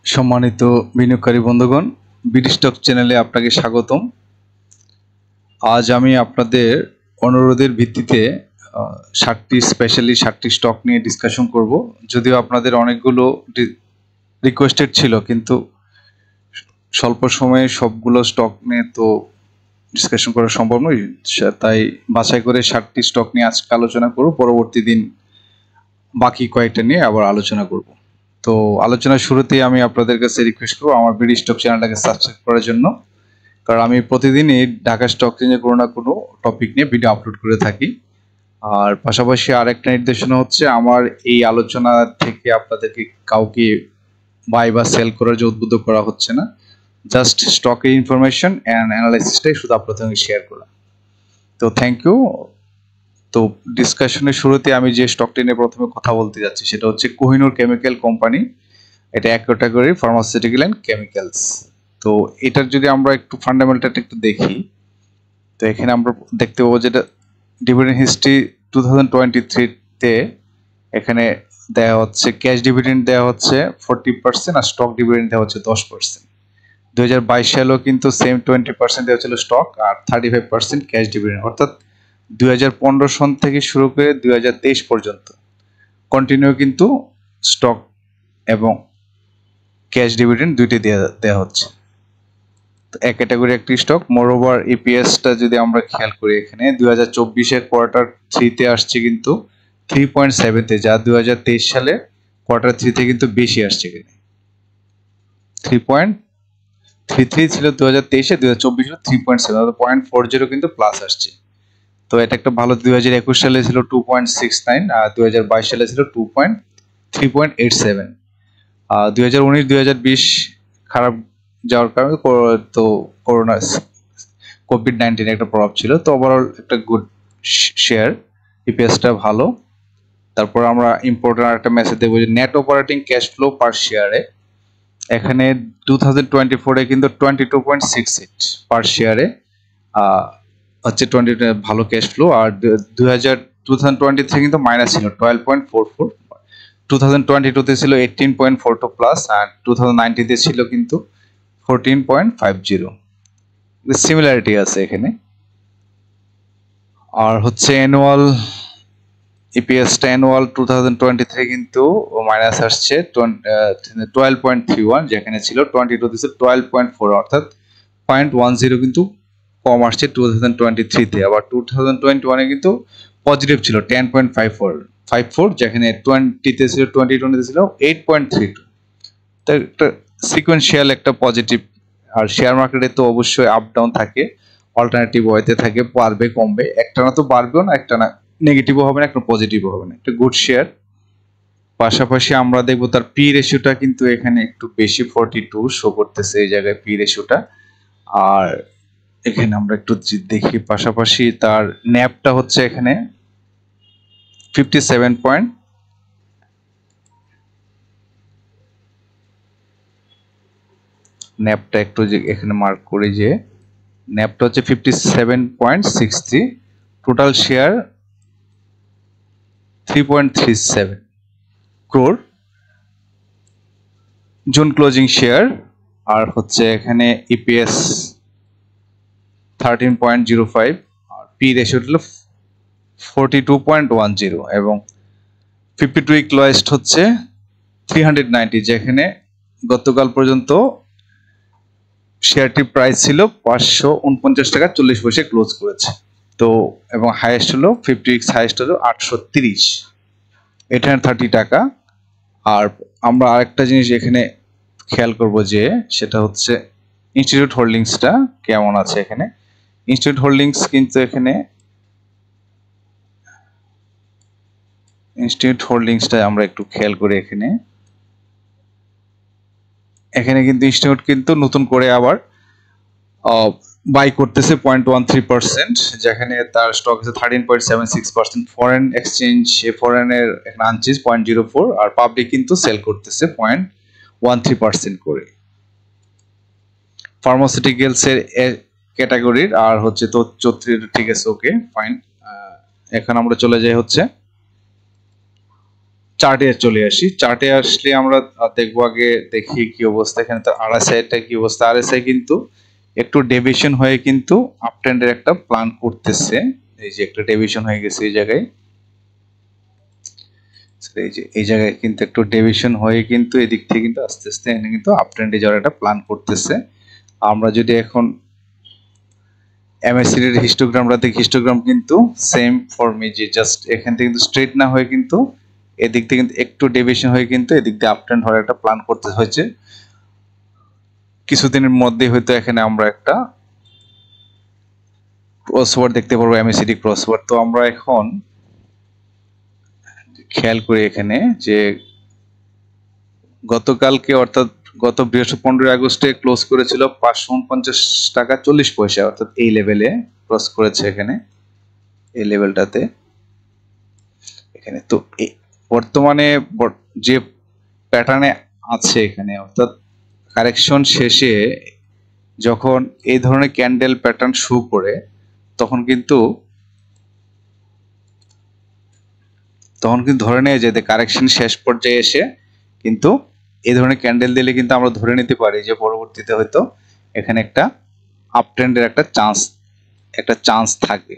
সম্মানিত বিনিয়োগকারী বন্ধুগণ, বিডি স্টক চ্যানেলে আপনাকে স্বাগতম। আজ আমি আপনাদের অনুরোধের ভিত্তিতে 7টি স্টক নিয়ে ডিসকাশন করব। যদিও আপনাদের অনেকগুলো রিকোয়েস্টেড ছিল, কিন্তু স্বল্প সময়ে সবগুলো স্টক নিয়ে তো ডিসকাশন করা সম্ভব নয়, তাই বাছাই করে 7টি স্টক নিয়ে আজকে আলোচনা করব। পরবর্তী দিন বাকি কয়েকটা নিয়ে আবার আলোচনা করব। তো আলোচনার শুরুতেই আমি আপনাদের কাছে রিকোয়েস্ট করবো আমার বিডি স্টক চ্যানেলটাকে সাবস্ক্রাইব করার জন্য, কারণ আমি প্রতিদিনই ঢাকা স্টক এক্সচেঞ্জে কোনো না কোনো টপিক নিয়ে ভিডিও আপলোড করে থাকি। আর পাশাপাশি আরেকটা নির্দেশনা হচ্ছে, আমার এই আলোচনা থেকে আপনাদেরকে কাউকে বাই বা সেল করার যে উদ্বুদ্ধ করা হচ্ছে না, জাস্ট স্টকের ইনফরমেশন অ্যান্ড অ্যানালাইসিসটাই শুধু আপনাদের সঙ্গে শেয়ার করা। তো থ্যাংক ইউ। তো ডিসকাশনের শুরুতে আমি যে স্টকটি নিয়ে প্রথমে কথা বলতে যাচ্ছি সেটা হচ্ছে কোহিনুর কেমিক্যাল কোম্পানি। এটা এক ক্যাটাগরি ফার্মাসিউটিক্যাল অ্যান্ড কেমিক্যালস। তো এটার যদি আমরা একটু ফান্ডামেন্টালটা একটু দেখি, তো এখানে আমরা দেখতে পাবো যেটা ডিভিডেন্ড হিস্ট্রি 2023-তে এখানে দেওয়া হচ্ছে ক্যাশ ডিভিডেন্ড দেওয়া হচ্ছে 40% আর স্টক ডিভিডেন্ড দেওয়া হচ্ছে 10%। 2022 সালেও কিন্তু সেম 20% দেওয়া ছিল স্টক আর 35% ক্যাশ ডিভিডেন্ড, অর্থাৎ 2015 সন থেকে শুরু করে 2023 পর্যন্ত কন্টিনিউ কিন্তু স্টক এবং ক্যাশ ডিভিডেন্ড দুইটি দেওয়া হচ্ছে। তো এক ক্যাটাগরি একটি স্টক। মোরওভার ইপিএসটা যদি আমরা খেয়াল করি, এখানে 2024-এর কোয়ার্টার 3-তে আসছে কিন্তু 3.7-তে, যা 2023 সালে কোয়ার্টার 3-তে কিন্তু বেশি আসছে। এখানে 3.33 ছিল 2023-এ, 2024 ছিল 3.7, অর্থাৎ 0.40 কিন্তু প্লাস আসছে। তো এটা একটা ভালো। 2021 সালে ছিল 2.69 আর 2022 সালে ছিল 3.87। 2019-2020 খারাপ যাওয়ার কারণে তো করোনা কোভিড-19 একটা প্রভাব ছিল। তো ওভারঅল একটা গুড শেয়ার, ইপিএসটা ভালো। তারপর আমরা ইম্পর্টেন্ট একটা মেসেজ দেবো যে নেট অপারেটিং ক্যাশ ফ্লো পার শেয়ারে এখানে 2024-এ কিন্তু 22.68 পার শেয়ারে হচ্ছে 20 ভালো ক্যাশ ফ্লো। আর 2023 কিন্তু মাইনাস ছিল 12.44, 2022-তে ছিল 18.42 প্লাস, আর 2019-তে ছিল কিন্তু 14.50। সিমিলারিটি আছে এখানে। আর হচ্ছে অ্যানুয়াল ইপিএসটা অ্যানুয়াল 2023 কিন্তু মাইনাস আসছে 12.31, যেখানে ছিল 22-তে ছিল 12.4, অর্থাৎ 0.10 কিন্তু কম আসছে 2023-তে। আবার 2021-এ কিন্তু পজিটিভ ছিল 10.54, যেখানে 20-তে ছিল 2020-তে ছিল 8.32। তো একটা সিকোয়েন্সিয়াল একটা পজিটিভ। আর শেয়ার মার্কেটে তো অবশ্যই আপ ডাউন থাকে, অল্টারনেটিভ ওয়েতে থাকে, বাড়বে কমবে, একটা না তো বাড়বেও না, একটা না নেগেটিভও হবে না, একটা পজিটিভও হবে না। একটা গুড শেয়ার। পাশাপাশি আমরা দেখবো তার পি রেশিওটা কিন্তু এখানে একটু বেশি, 42 শো করতেছে এই জায়গায় পি রেশিওটা। আর এখানে আমরা একটু দেখি, পাশাপাশি তার ন্যাপটা হচ্ছে এখানে 57 পয়েন্ট, ন্যাপটা একটু যে এখানে মার্ক করি যে ন্যাপটা হচ্ছে 57.63, total share 3.37 crore, June closing share. আর হচ্ছে এখানে ইপিএস 13.05, আর পি রেশিও হলো 42.10 এবং 52 উইক লোয়েস্ট হচ্ছে 390, যেখানে গতকাল পর্যন্ত শেয়ারটির প্রাইস ছিল 549 টাকা 40 পয়সা ক্লোজ করেছে। তো এবং হাইয়েস্ট হলো 50 উইকস হাইয়েস্ট হলো 830, 830 টাকা। আর আমরা আরেকটা জিনিস এখানে খেয়াল করব যে সেটা হচ্ছে ইনস্টিটিউট হোল্ডিংসটা কেমন আছে। এখানে ইনস্টিটিউট হোল্ডিংস কিন্তু এখানে ইনস্টিটিউট আমরা একটু খেয়াল করি। এখানে কিন্তু ইনস্টিটিউট কিন্তু নতুন করে আবার বাই করতেছে 0.13%, যেখানে তার স্টক আছে 13.76%। ফরেন এক্সচেঞ্জ ফরেনের আনচিজ 0.04, আর পাবলিক কিন্তু সেল করতেছে 0.13% করে। ফার্মাসিউটিক্যালস এর ক্যাটাগরির আর হচ্ছে তো 34, ঠিক আছে, ওকে ফাইন। এখন আমরা চলে যাই হচ্ছে চার্টে চলে আসি। চার্টে আসলে আমরা দেখবো, আগে দেখি কি অবস্থা এখানে। তো আরএসআইটা কি অবস্থা? আরএসআই কিন্তু একটু ডেভিয়েশন হয়ে কিন্তু আপ ট্রেন্ডের একটা প্ল্যান করতেছে। এই যে একটা ডেভিয়েশন হয়ে গেছে এই জায়গায়, এই যে এই জায়গায় কিন্তু একটু ডেভিয়েশন হয়ে কিন্তু এদিক থেকে কিন্তু আস্তে আস্তে এখানে কিন্তু আপ ট্রেন্ডে যাওয়ার একটা প্ল্যান করতেছে। আমরা যদি এখন এমএসসিডি এর হিস্টোগ্রামটা দেখি, হিস্টোগ্রাম কিন্তু সেম ফর্মে, যে জাস্ট এখান থেকে কিন্তু স্ট্রেট না হয়ে কিন্তু এদিক থেকে কিন্তু একটু ডেভিয়েশন হয়ে কিন্তু এদিক দিয়ে আপ ট্রেন্ড হওয়ার একটা প্ল্যান করতে হয়েছে। কিছুদিনের মধ্যে হয়তো এখানে আমরা একটা ক্রসওভার দেখতে পারবো, এমএসসিডি ক্রসওভার। তো আমরা এখন খেয়াল করি এখানে যে গতকালকে অর্থাৎ গত বৃহস্পতি 15 আগস্টে ক্লোজ করেছিল 549 টাকা 40 পয়সা, অর্থাৎ এই লেভেলে ক্লোজ করেছে এখানে, এই লেভেলটাতে এখানে। তো বর্তমানে যে প্যাটার্নে আছে এখানে, অর্থাৎ কারেকশন শেষে যখন এই ধরনের ক্যান্ডেল প্যাটার্ন শো করে তখন কিন্তু ধরে নেওয়া যায় যে কারেকশন শেষ পর্যায়ে এসে কিন্তু এই ধরনের ক্যান্ডেল দিলে কিন্তু আমরা ধরে নিতে পারি যে পরবর্তীতে হয়তো এখানে একটা আপ ট্রেন্ডের একটা চান্স থাকে।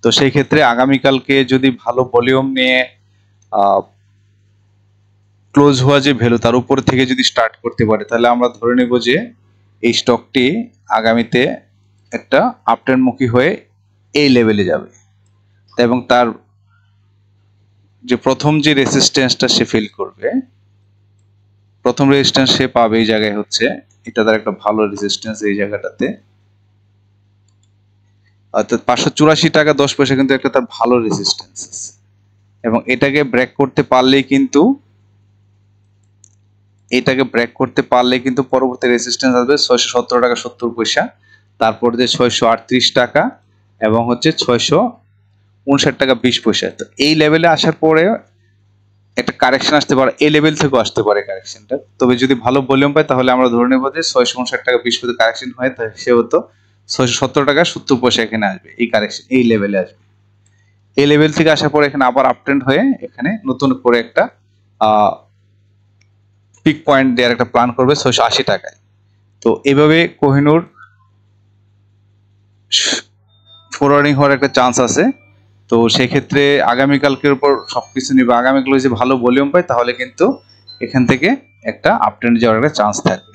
তো সেই ক্ষেত্রে আগামীকালকে যদি ভালো ভলিউম নিয়ে ক্লোজ হওয়া যে ভ্যালু তার উপর থেকে যদি স্টার্ট করতে পারে, তাহলে আমরা ধরে নেব যে এই স্টকটি আগামীতে একটা আপ ট্রেন্ডমুখী হয়ে এই লেভেলে যাবে, এবং তার যে প্রথম যে রেজিস্ট্যান্সটা সে ফিল করবে, প্রথম রেজিস্ট্যান্স সে পাবে এই জায়গায় হচ্ছে এটা তার একটা ভালো রেজিস্ট্যান্স এই জায়গাটাতে, অর্থাৎ 584 টাকা 10 পয়সা কিন্তু একটা তার ভালো রেজিস্ট্যান্স আছে, এবং এটাকে ব্রেক করতে পারলেই কিন্তু পরবর্তী রেজিস্ট্যান্স আসবে 617 টাকা 70 পয়সা, তারপর যে 638 টাকা এবং হচ্ছে 659 টাকা 20 পয়সা। তো এই লেভেলে আসার পরে একটা কারেকশন আসতে পারে, এই লেভেল থেকেও আসতে পারে কারেকশনটা। তবে যদি ভালো ভলিউম পায় তাহলে আমরা ধরে নেব যে 659 টাকা 20 পয়সা কারেকশন হয়, তাহলে সে হতো 617 টাকা 70 পয়সা এখানে আসবে, এই কারেকশন এই লেভেলে আসবে। এই লেভেল থেকে আসার পরে এখানে আবার আপট্রেন্ড হয়ে এখানে নতুন করে একটা পিক পয়েন্ট দেওয়ার একটা প্ল্যান করবে 680 টাকায়। তো এইভাবে কোহিনূর ফরওয়ার্ডিং হওয়ার একটা চান্স আছে। তো সেক্ষেত্রে আগামীকালকের উপর সবকিছু নিবে, আগামীকাল যদি ভালো ভলিউম পায় তাহলে কিন্তু এখান থেকে একটা আপট্রেন্ড যাওয়ার একটা চান্স থাকবে।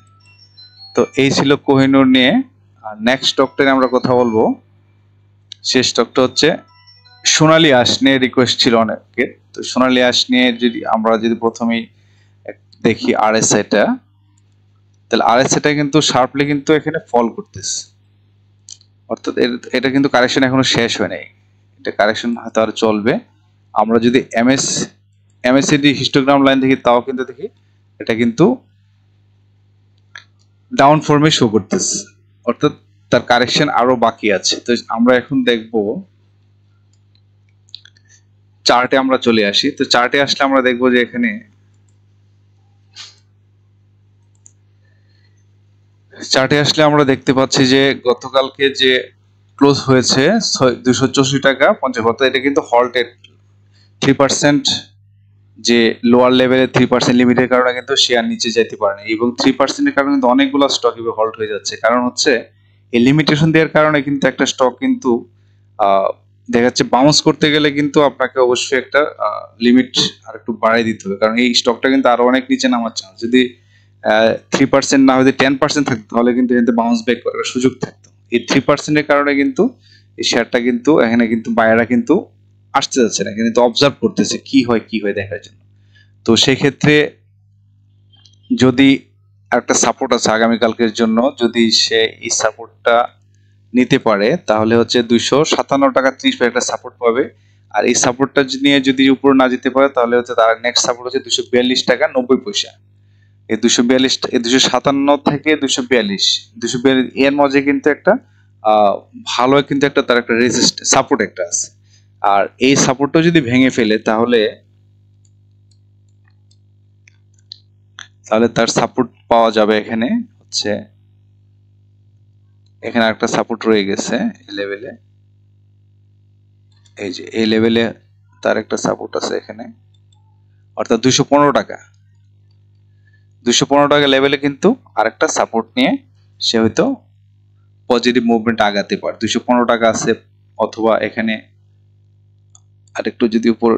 তো এই ছিল কোহিনূর নিয়ে। আর নেক্সট স্টকটা নিয়ে আমরা কথা বলবো, সেই স্টকটা হচ্ছে সোনালী আঁশ নিয়ে রিকোয়েস্ট ছিল অনেকের। তো সোনালী আঁশ নিয়ে আমরা যদি প্রথমেই দেখি আরএসআইটা, তাহলে আরএসআইটা কিন্তু শার্পলি কিন্তু এখানে ফল করতেছে, অর্থাৎ এটা কিন্তু কারেকশন এখনো শেষ হয় নাই, এটা কারেকশন হয়তো আর চলবে। আমরা যদি এমএসসিডি হিস্টোগ্রাম লাইন দেখি তাও কিন্তু দেখি এটা কিন্তু ডাউন ফর্মে শো করতেছে, অর্থাৎ তার কারেকশন আরো বাকি আছে। তো আমরা এখন দেখব চার্টে আমরা চলে আসি। তো চার্টে আসলে আমরা দেখব যে এখানে আমরা দেখতে পাচ্ছি যে গতকালকে যে ক্লোজ হয়েছে 264 টাকা 50 পয়সা, এটা কিন্তু হল্টেড 3% যে লোয়ার লেভেলে 3% লিমিটের কারণে কিন্তু শেয়ার নিচে যেতে পারেনি, এবং 3% এর কারণে কিন্তু অনেকগুলো স্টক এভাবে হল্ট হয়ে যাচ্ছে। কারণ হচ্ছে এই লিমিটেশন দেওয়ার কারণে কিন্তু একটা স্টক কিন্তু দেখা যাচ্ছে বাউন্স করতে গেলে কিন্তু আপনাকে অবশ্যই একটা লিমিট আর একটু বাড়াই দিতে হবে, কারণ এই স্টকটা কিন্তু আরো অনেক নিচে নামার চান্স, যদি 3% না হয়ে 10% থাকতো তাহলে কিন্তু এতে বাউন্স ব্যাক করার সুযোগ থাকতো। এই 3% এর কারণে কিন্তু এই শেয়ারটা কিন্তু এখানে কিন্তু বায়াররা কিন্তু আসতে যাচ্ছে না, কিন্তু অবজার্ভ করতেছে কি হয় দেখার জন্য। তো সেই ক্ষেত্রে যদি একটা সাপোর্ট আছে আগামীকালকের জন্য, যদি সে এই সাপোর্টটা নিতে পারে তাহলে হচ্ছে 257 টাকা 30 পয়সা একটা সাপোর্ট পাবে। আর এই সাপোর্টটা নিয়ে যদি উপর না যেতে পারে তাহলে হচ্ছে তার নেক্সট সাপোর্ট হচ্ছে 242 টাকা 90 পয়সা। এই 257 থেকে 242 এর মাঝে কিন্তু একটা ভালো কিন্তু একটা তার একটা সাপোর্ট একটা আছে। আর এই সাপোর্টটা যদি ভেঙে ফেলে তাহলে তার সাপোর্ট পাওয়া যাবে এখানে হচ্ছে, এখানে একটা সাপোর্ট রয়ে গেছে এই লেভেলে, এই যে এই লেভেলে তার একটা সাপোর্ট আছে এখানে, অর্থাৎ 215 টাকা 215 টাকা লেভেলে কিন্তু আরেকটা সাপোর্ট নিয়ে সে হয়তো পজিটিভ মুভমেন্ট আগাতে পারে। 215 টাকা আছে, অথবা এখানে আরেকটু যদি উপর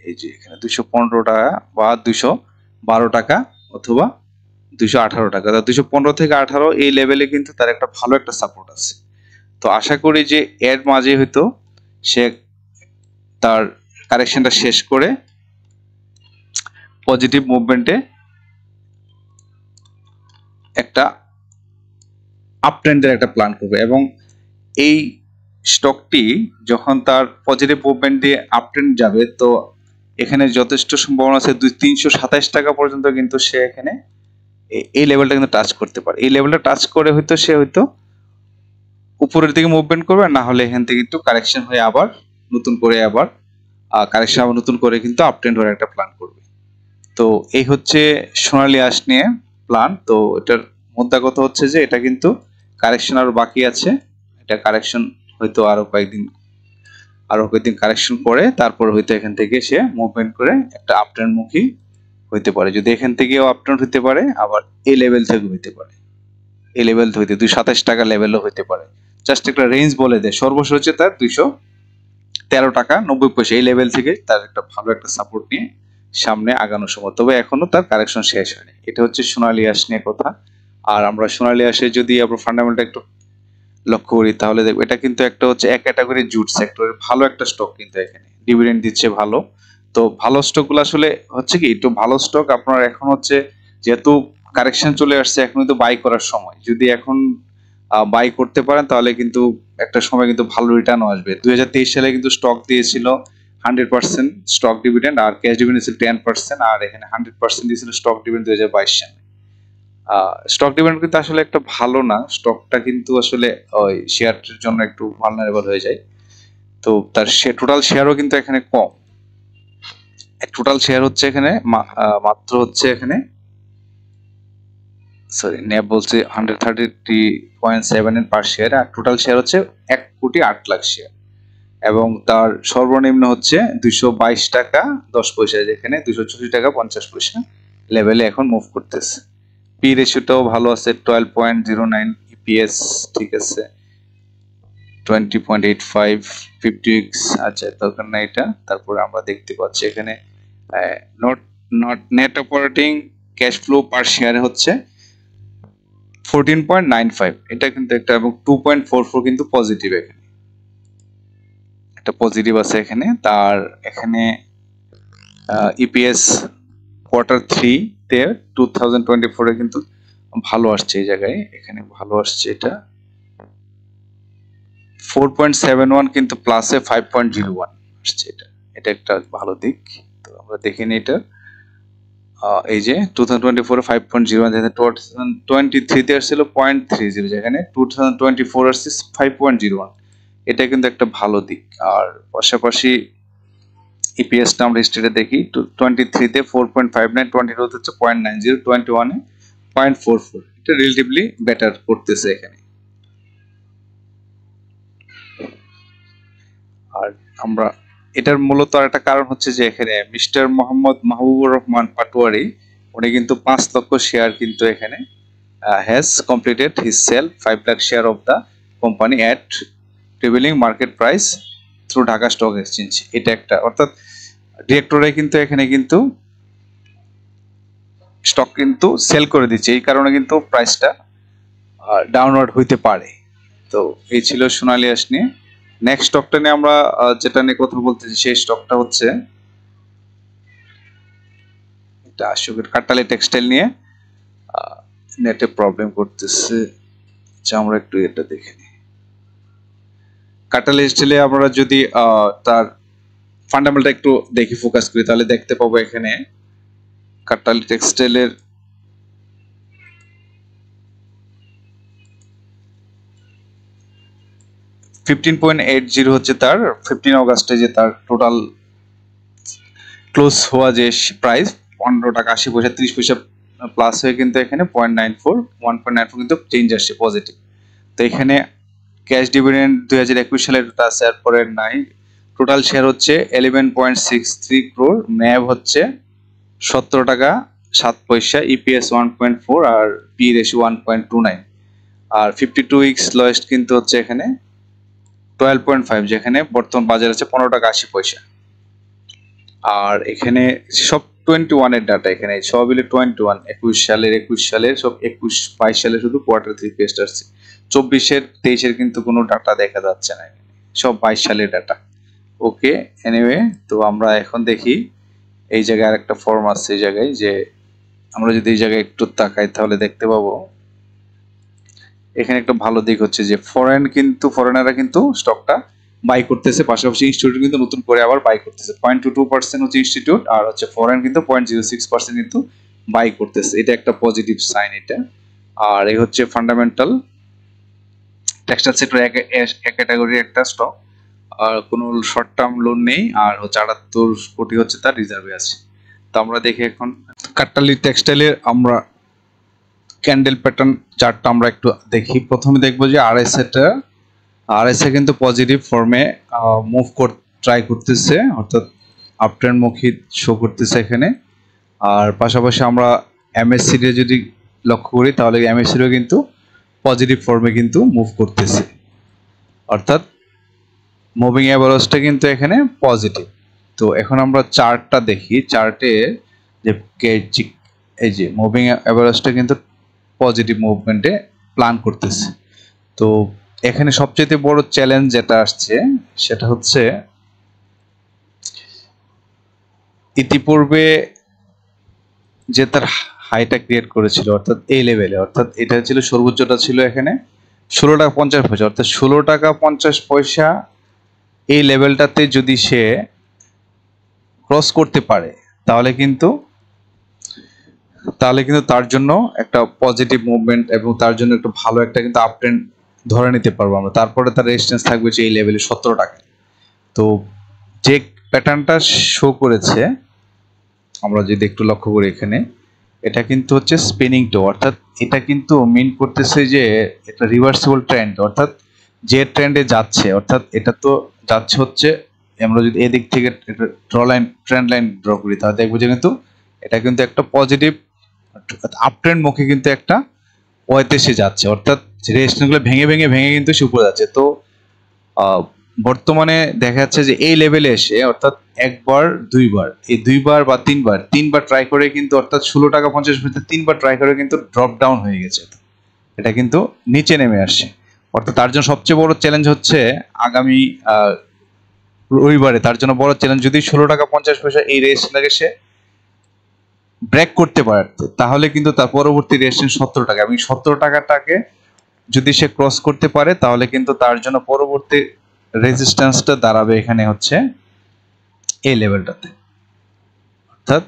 এই যে এখানে 215 টাকা বা 212 টাকা অথবা 218 টাকা, 215 থেকে 18 এই লেভেলে কিন্তু তার একটা ভালো একটা সাপোর্ট আছে। তো আশা করি যে এর মাঝে হয়তো সে তার কারেকশনটা শেষ করে পজিটিভ মুভমেন্টে একটা আপ ট্রেন্ডের একটা প্ল্যান করবে, এবং এই স্টকটি যখন তার পজিটিভ মুভমেন্ট দিয়ে আপ ট্রেন্ড যাবে, তো এখানে যথেষ্ট সম্ভাবনা আছে 327 টাকা পর্যন্ত কিন্তু সে এখানে এই লেভেলটা কিন্তু টাচ করতে পারে। এই লেভেলটা টাচ করে হয়তো সে হয়তো উপরের দিকে মুভমেন্ট করবে, না হলে এখান থেকে একটু কারেকশন হয়ে আবার নতুন করে কিন্তু আপ ট্রেন্ড হওয়ার একটা প্ল্যান করবে। তো এই হচ্ছে সোনালী আঁশ নিয়ে প্ল্যান। তো এটার মুদ্রা কথা হচ্ছে যে এটা কিন্তু কারেকশন আরো বাকি আছে, এটা কারেকশন হয়তো আরো কয়েকদিন কারেকশন করে তারপর হয়তো এখান থেকে সে মুভমেন্ট করে একটা আপ ট্রেন্ড মুখী হইতে পারে। যদি এখান থেকেও আপ ট্রেন্ড হইতে পারে, আবার এই লেভেল থেকে হইতে পারে, এই লেভেল হইতে 227 টাকা লেভেলও হইতে পারে। জাস্ট একটা রেঞ্জ বলে দেয়, সর্বশেষ হচ্ছে তার 213 টাকা 90 পয়সা, এই লেভেল থেকে তার একটা ভালো একটা সাপোর্ট নিয়ে সামনে আগানোর সময়। তবে এখনো তার কারেকশন শেষ হয়নি। এটা হচ্ছে সোনালী আঁশ নিয়ে কথা। আর আমরা সোনালী আঁশে যদি আমরা ফান্ডামেন্টাল একটু লক্ষ্য করি তাহলে দেখবো এটা কিন্তু একটা হচ্ছে এক ক্যাটাগরি জুট সেক্টরের ভালো একটা স্টক, কিন্তু এখানে ডিভিডেন্ড দিচ্ছে ভালো। তো ভালো স্টকগুলো আসলে হচ্ছে কি একটু ভালো স্টক আপনার এখন হচ্ছে যেহেতু কারেকশন চলে আসছে, এখন কিন্তু বাই করার সময়। যদি এখন বাই করতে পারেন তাহলে কিন্তু একটা সময় কিন্তু ভালো রিটার্নও আসবে। 2023 সালে কিন্তু স্টক দিয়েছিল 100% স্টক ডিভিডেন্ড, আর ক্যাশ ডিভিডেন্ড ছিল 10%, আর এখানে 100% দিয়েছিল স্টক ডিভিডেন্ড 2022 সালে। স্টক ডিভিডেন্ড কিন্তু আসলে একটা ভালো না, স্টকটা কিন্তু আসলে ওই শেয়ারটির জন্য একটু ভালনারেবল হয়ে যায়। তো তার টোটাল শেয়ারও কিন্তু এখানে কম, টোটাল শেয়ার হচ্ছে এখানে মাত্র হচ্ছে এখানে ন্যাব বলছে 130.7 পার শেয়ার, আর টোটাল শেয়ার হচ্ছে 1,08,00,000 শেয়ার, এবং তার সর্বনিম্ন হচ্ছে 222 টাকা 10 পয়সা, যেখানে 264 টাকা 50 পয়সা লেভেলে এখন মুভ করতেছে। পি রেশিওটাও ভালো আছে 12.09, ইপিএস ঠিক আছে 20.85, 50x আচ্ছা দরকার না এটা। তারপরে আমরা দেখতে পাচ্ছি এখানে নেট অপারেটিং ক্যাশ ফ্লো পার শেয়ারে হচ্ছে 14.95, এটা কিন্তু একটা, এবং 2.44 কিন্তু পজিটিভ, এখানে একটা পজিটিভ আছে এখানে। তার এখানে ইপিএস Q3 তে 2024 এ কিন্তু ভালো আসছে, এই জায়গায় এখানে ভালো আসছে, এটা 4.71 কিন্তু প্লাসে 5.01 আসছে, এটা একটা ভালো দিক। তো আমরা দেখে নিই এটা, এই যে 2024 এ 5.01, যেখানে 2023 তে আসছিল 0.30, যেখানে 2024 আসছে 5.01, এটা কিন্তু একটা ভালো দিক। আর পাশাপাশি ইপিএসটা আমরা স্টেটে দেখি 23 তে 4.59, 22 হচ্ছে 0.90, 21 এ 0.44, এটা রিলেটিভলি বেটার করতেছে এখানে। আর আমরা এটার মূলত আরেকটা কারণ হচ্ছে যে এখানে মিস্টার মোহাম্মদ মাহবুবুর রহমান পাটোয়ারি, উনি কিন্তু 5 লক্ষ শেয়ার কিন্তু এখানে has completed his sale 5 lakh share of the company at prevailing market price through Dhaka stock exchange. এটা একটা, অর্থাৎ ডিরেক্টররাই কিন্তু এখানে কিন্তু স্টক কিন্তু সেল করে দিচ্ছে, এই কারণে কিন্তু প্রাইসটা ডাউনওয়ার্ড হইতে পারে। তো এই ছিল সোনালী আঁশ নিয়ে। নেক্সট স্টকটা নিয়ে আমরা যেটা নিয়ে কথা বলতেছি সেই স্টকটা হচ্ছে এটা আশুকের কাটালি টেক্সটাইল নিয়ে নেটে প্রবলেম করতেছে, আমরা একটু এটা দেখে নিই। কাটালি টেক্সটাইলে আমরা যদি তার ফান্ডামেন্টাল একটু দেখি ফোকাস করি তাহলে দেখতে পাবো এখানে কাটালি টেক্সটাইলের $15.80 হচ্ছে তার 15 অগাস্টে যে তার টোটাল ক্লোজ হওয়া যে প্রাইস 15 টাকা 80 পয়সা 30 পয়সা প্লাস হয়ে কিন্তু এখানে 1.94 কিন্তু চেঞ্জ আসছে পজিটিভ। তো এখানে ক্যাশ ডিভিডেন্ড 2021 সালের আছে, এরপরে নাই। টোটাল শেয়ার হচ্ছে 11.63 crore, ন্যাব হচ্ছে 17 টাকা 7 পয়সা, ইপিএস 1.4 আর পি রেশিও 1.29। আর 52 উইকস লোয়েস্ট কিন্তু হচ্ছে এখানে 12.5, যেখানে বর্তমান বাজার আছে 15 টাকা 80 পয়সা। আর এখানে সব 21 এর ডাটা, এখানে সব মিলে 21 21 সালের সব 22 সালের শুধু কোয়ার্টার 3 পেস্ট আসছে। 24-এর 23-এর কিন্তু কোনো ডাটা দেখা যাচ্ছে না, সব 22 সালের ডাটা। ওকে, এনিওয়ে, তো আমরা এখন দেখি এই জায়গায় আরেকটা ফর্ম আছে। এই জায়গায় যে আমরা যদি এই জায়গায় একটু তাকাই তাহলে দেখতে পাবো এখানে একটা ভালো দিক হচ্ছে যে ফরেনাররা কিন্তু স্টকটা বাই করতেছে, পাশাপাশি ইনস্টিটিউট কিন্তু নতুন করে আবার বাই করতেছে। 0.22% হচ্ছে ইনস্টিটিউট, আর হচ্ছে ফরেন কিন্তু 0.06% কিন্তু বাই করতেছে। এটা একটা পজিটিভ সাইন এটা। আর এই হচ্ছে ফান্ডামেন্টাল টেক্সটাইল সেক্টর এক ক্যাটাগরির একটা স্টক, আর কোনো শর্ট টার্ম লোন নেই, আর হচ্ছে 78 কোটি হচ্ছে তার রিজার্ভে আছে। তো আমরা দেখি এখন কাট্টালি টেক্সটাইলের আমরা ক্যান্ডেল প্যাটার্ন চার্টটা আমরা একটু দেখি। প্রথমে দেখবো যে আরএসএ কিন্তু পজিটিভ ফর্মে মুভ ট্রাই করতেছে, অর্থাৎ আপ ট্রেন্ড মুখী শো করতেছে এখানে। আর পাশাপাশি আমরা এমএসসি তে যদি লক্ষ্য করি তাহলে এমএসসিও কিন্তু পজিটিভ ফর্মে কিন্তু মুভ করতেছে, অর্থাৎ মুভিং অ্যাভারেজটা কিন্তু এখানে পজিটিভ। তো এখন আমরা চার্টটা দেখি, চার্টে যে এই যে মুভিং অ্যাভারেজটা কিন্তু পজিটিভ মুভমেন্টে প্ল্যান করতেছে। তো এখানে সবচেয়ে বড় চ্যালেঞ্জ যেটা আসছে সেটা হচ্ছে ইতিপূর্বে যে তার হাইটা ক্রিয়েট করেছিল, অর্থাৎ এই লেভেলে, অর্থাৎ এটা ছিল সর্বোচ্চটা ছিল এখানে 16 টাকা 50 পয়সা, অর্থাৎ 16 টাকা 50 পয়সা এই লেভেলটাতে যদি সে ক্রস করতে পারে তাহলে কিন্তু তার জন্য একটা পজিটিভ মুভমেন্ট এবং তার জন্য একটা ভালো একটা কিন্তু আপ ট্রেন্ড ধরে নিতে পারবো আমরা। তারপরে তার রেজিস্ট্যান্স থাকবে যে এই লেভেলে 17 টাকা। তো যে প্যাটার্নটা শো করেছে আমরা যদি একটু লক্ষ্য করি এখানে, এটা কিন্তু হচ্ছে স্পিনিং টো, অর্থাৎ এটা কিন্তু মিন করতেছে যে এটা রিভার্সিবল ট্রেন্ড, অর্থাৎ যে ট্রেন্ডে যাচ্ছে, অর্থাৎ এটা তো যাচ্ছে হচ্ছে, আমরা যদি এদিক থেকে ট্রেন্ড লাইন ড্র করি তাহলে দেখবো যে কিন্তু এটা কিন্তু একটা পজিটিভ আপ ট্রেন্ড মুখে কিন্তু একটা ওয়েতে সে যাচ্ছে, অর্থাৎ রেজিস্ট্যান্সগুলো ভেঙে কিন্তু সে উপরে যাচ্ছে। তো বর্তমানে দেখা যাচ্ছে যে এই লেভেলে এসে, অর্থাৎ একবার দুইবার, এই দুইবার বা তিনবার ট্রাই করে কিন্তু, অর্থাৎ 16 টাকা 50 পয়সা তিনবার ট্রাই করে কিন্তু ড্রপ ডাউন হয়ে গেছে, এটা কিন্তু নিচে নেমে আসছে। অর্থাৎ তার জন্য সবচেয়ে বড় চ্যালেঞ্জ হচ্ছে আগামী রবিবারে, তার জন্য বড় চ্যালেঞ্জ যদি 16 টাকা 50 পয়সা এই রেজিস্ট্যান্সটাকে সে ব্রেক করতে পারে তাহলে কিন্তু তার পরবর্তী রেজিস্ট্যান্স 17 টাকা, এবং 17 টাকাটাকে যদি সে ক্রস করতে পারে তাহলে কিন্তু তার জন্য পরবর্তী রেজিস্ট্যান্সটা দাঁড়াবে এখানে হচ্ছে এই লেভেলটাতে, অর্থাৎ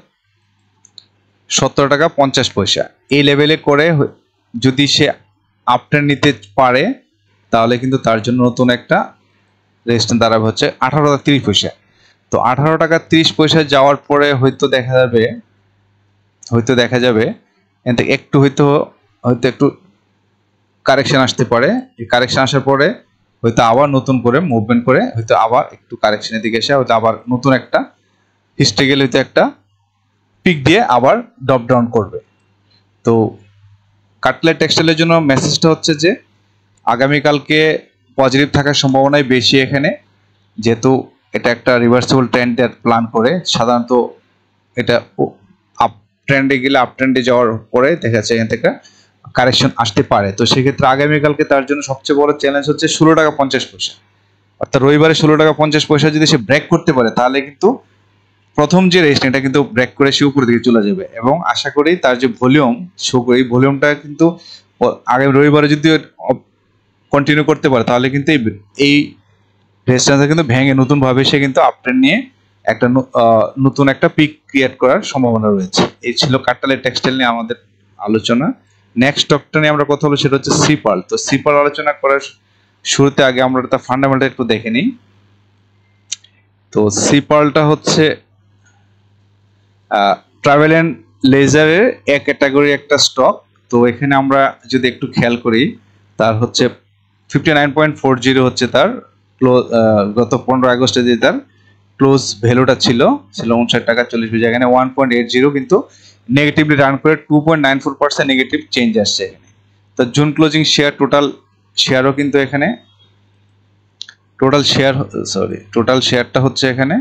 17 টাকা 50 পয়সা। এই লেভেলে করে যদি সে আপট্রেন্ড নিতে পারে তাহলে কিন্তু তার জন্য নতুন একটা রেজিস্ট্যান্স দাঁড়াবে হচ্ছে 18 টাকা 30 পয়সা। তো 18 টাকা 30 পয়সা যাওয়ার পরে হয়তো দেখা যাবে একটু হয়তো একটু কারেকশন আসতে পারে। এই কারেকশন আসার পরে হয়তো আবার নতুন করে মুভমেন্ট করে হয়তো আবার একটু কারেকশনের দিকে এসে হয়তো আবার নতুন একটা হিস্ট্রিক্যাল হয়তো একটা পিক দিয়ে আবার ড্রপ ডাউন করবে। তো কাটলার টেক্সটাইলের জন্য মেসেজটা হচ্ছে যে আগামীকালকে পজিটিভ থাকার সম্ভাবনাই বেশি এখানে, যেহেতু এটা একটা রিভার্সিবল ট্রেন্ডের প্ল্যান করে। সাধারণত এটা আপ ট্রেন্ডে গেলে আপ ট্রেন্ডে যাওয়ার পরে দেখা যাচ্ছে এখান থেকে কারেকশন আসতে পারে। তো সেক্ষেত্রে আগামীকালকে তার জন্য সবচেয়ে বড় চ্যালেঞ্জ হচ্ছে 16 টাকা 50 পয়সা, অর্থাৎ রবিবারে 16 টাকা 50 পয়সা যদি সে ব্রেক করতে পারে তাহলে কিন্তু প্রথম যে রেস্ট এটা কিন্তু ব্রেক করে সে উপরের দিকে চলে যাবে, এবং আশা করি তার যে ভলিউম শো করে এই ভলিউমটা কিন্তু আগামী রবিবারে যদি কন্টিনিউ করতে পারে তাহলে কিন্তু এই রেজিস্ট্যান্সটা কিন্তু ভেঙে নতুন ভাবে সে কিন্তু আপট্রেন্ড নিয়ে একটা নতুন একটা পিক ক্রিয়েট করার সম্ভাবনা রয়েছে। এই ছিল কাট্টালের টেক্সটাইল নিয়ে আমাদের আলোচনা। নেক্সট টপিকটা নিয়ে আমরা কথা বলবো সেটা হচ্ছে সিপাল। তো সিপাল আলোচনা করার শুরুতে আগে আমরা তার ফান্ডামেন্টাল একটু দেখে নিই। তো সিপালটা হচ্ছে ট্রাভেল এন্ড লেজারের এক ক্যাটাগরির একটা স্টক। তো এখানে আমরা যদি একটু খেয়াল করি তার হচ্ছে 59.40 হচ্ছে তার গত 15 আগস্টে যে তার ক্লোজ ভ্যালুটা ছিল 59 টাকা 40 পয়সা, এখানে 1.80 কিন্তু নেগেটিভলি রান করে 2.94% নেগেটিভ চেঞ্জ আসছে এখানে। তো জুন ক্লোজিং শেয়ার শেয়ারও কিন্তু এখানে টোটাল শেয়ারটা হচ্ছে এখানে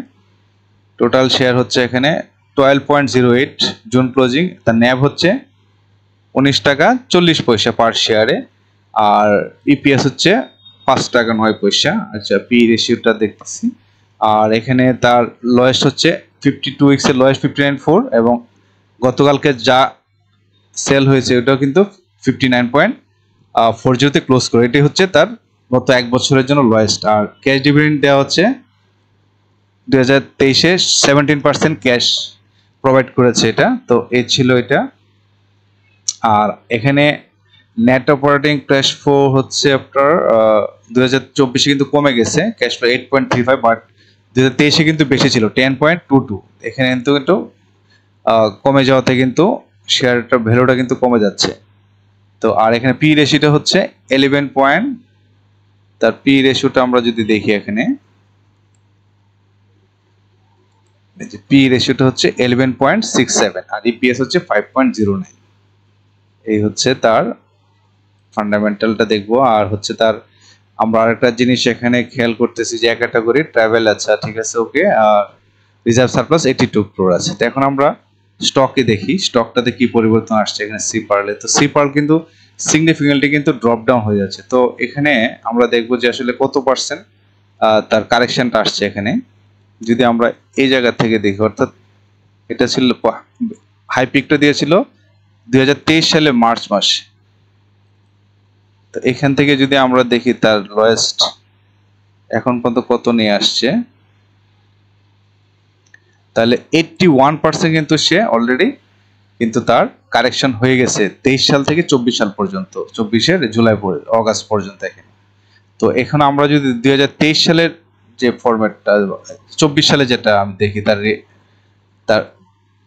12.08 জুন ক্লোজিং। তার ন্যাব হচ্ছে 19 টাকা 40 পয়সা পার শেয়ারে, আর ইপিএস হচ্ছে 5 টাকা 9 পয়সা। আচ্ছা, পি রেশিওটা দেখতেছি, আর এখানে তার লোয়েস্ট হচ্ছে 52 উইক্সের লোয়েস্ট 59.4, এবং গতকালকে যা সেল হয়েছে ওটাও কিন্তু 59.40 ক্লোজ করে। এটি হচ্ছে তার গত 1 বছরের জন্য লোয়েস্ট। আর ক্যাশ ডিভিডেন্ড দেওয়া হচ্ছে 2023-এ 17% ক্যাশ প্রোভাইড করেছে এটা। তো এই ছিল এটা। আর এখানে নেট অপারেটিং ক্যাশ ফ্লো হচ্ছে আপনার 2024-এ কিন্তু কমে গেছে ক্যাশ ফ্লো 8.35, বাট 2023-এ কিন্তু বেশি ছিল 10.22। এখানে কিন্তু একটু কমে যাওয়াতে কিন্তু শেয়ারটার ভ্যালুটা কিন্তু কমে যাচ্ছে। তো আর এখানে পি রেশিওটা হচ্ছে 11 তার পি রেশিওটা আমরা যদি দেখি এখানে পি রেশিওটা হচ্ছে 11.67, আর ইপিএস হচ্ছে 5.09। এই হচ্ছে তার ফান্ডামেন্টালটা দেখবো। আর হচ্ছে তার আমরা আরেকটা জিনিস এখানে খেয়াল করতেছি যে ক্যাটাগরি ট্রাভেল, আচ্ছা ঠিক আছে ওকে, আর রিজার্ভ সারপ্লাস 82 ক্রোর আছে। তো এখন আমরা স্টকে দেখি স্টকটাতে কি পরিবর্তন আসছে। এখানে সি পার্লে, তো সি পার্ল কিন্তু সিগনিফিকেন্টলি কিন্তু ড্রপ ডাউন হয়ে যাচ্ছে। তো এখানে আমরা দেখবো যে আসলে কত পার্সেন্ট তার কারেকশনটা আসছে। এখানে যদি আমরা এই জায়গা থেকে দেখি, অর্থাৎ এটা ছিল হাই পিকটা দিয়েছিল 2023 সালে মার্চ মাসে। তো এখান থেকে যদি আমরা দেখি তার লোয়েস্ট এখন পর্যন্ত কত নিয়ে আসছে, তাহলে 81% কিন্তু সে অলরেডি কিন্তু তার কারেকশন হয়ে গেছে 23 সাল থেকে 24 সাল পর্যন্ত, 24-এর জুলাই অগাস্ট পর্যন্ত এখানে। তো এখন আমরা যদি 2023 সালের যে ফরম্যাটটা 24 সালে যেটা আমি দেখি তার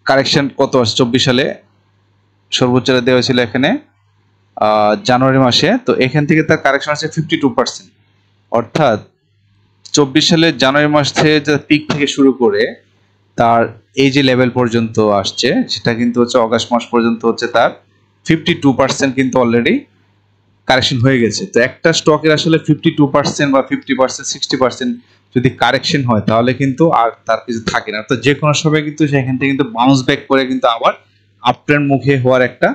কারেকশন কত আছে। 24 সালে সর্বোচ্চ দেওয়া ছিল এখানে জানুয়ারি মাসে। তো এখান থেকে তার কারেকশন আছে 52%, অর্থাৎ 24 সালের জানুয়ারি মাস থেকে পিক থেকে শুরু করে তার এই যে লেভেল পর্যন্ত আসছে সেটা কিন্তু হচ্ছে অগাস্ট মাস পর্যন্ত হচ্ছে তার 52% কিন্তু অলরেডি কারেকশন হয়ে গেছে। তো একটা স্টকের আসলে 52% বা 50% 60% যদি কারেকশন হয় তাহলে কিন্তু আর তার কিছু থাকে না। তো যে কোনো সময় কিন্তু সেখান থেকে কিন্তু বাউন্স ব্যাক করে কিন্তু আবার আপট্রেন্ড মুখে হওয়ার একটা